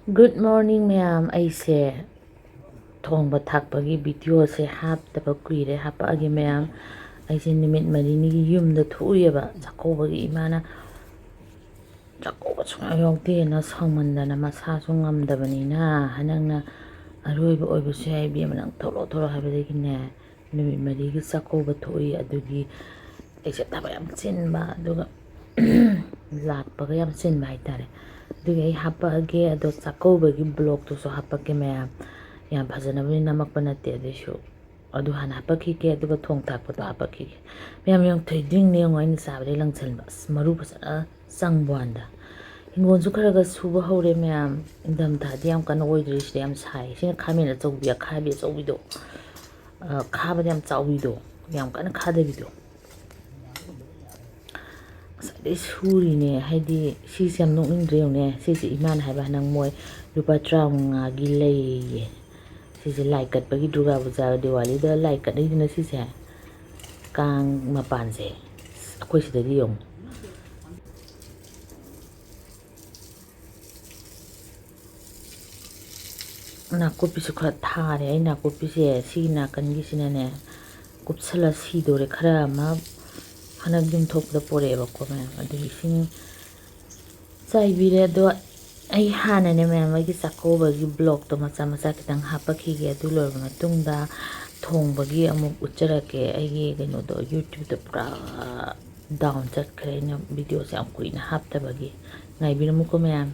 Good morning ma'am. Aise thongba thakpagi video se haptaba kuire hapagi ma'am. Aise nimit marini gi yumda thuyeba jakobagi imana jakoba sunga yongte na sangmandana masa su ngamdabanina hanangna aroiba oibasu yai bi manang tholo tholo habadagi ne nimit marigi jakoba thoi adugi aise thaba yam chinba aduga latpaga yam chinba haitare adugi ai hapage ado jakobagi blog to so hapake ma'am. Yam phajanabi namakpa nate adesu adu hana hapakike aduga thong thakpado hapakike ma'am yang thiding ne ngoi ni sabade langchalba maru phasana sangbuanda hingonsu kharaga suba hore ma'am indam thadi yam kana oidri side yam sai sina khamena chawbi khabi chawbido khabade yam chawbido yam kana khadabido dei suri ne haidi si sam nok ning dreu ne si iman haiba nang moi rupa traunga gi lei si like kat bagi durga puja diwali da like kat ni na si kang mapan se akoi si da yong na kopi su khara thare ai na kopi se si na kan gi sina ne kupsala si dore khara ma hana dum thok da pore ba ko ma adu sing sai bire do ai hana ne ma ma gi sakoba gi blog to macha macha kitang hapakhi ge adu lor ma tungda thongbagi amuk ucharake ai ge geno do youtube da pra down chat khare na video se am kuina hapta bagi ngai bi mu ko ma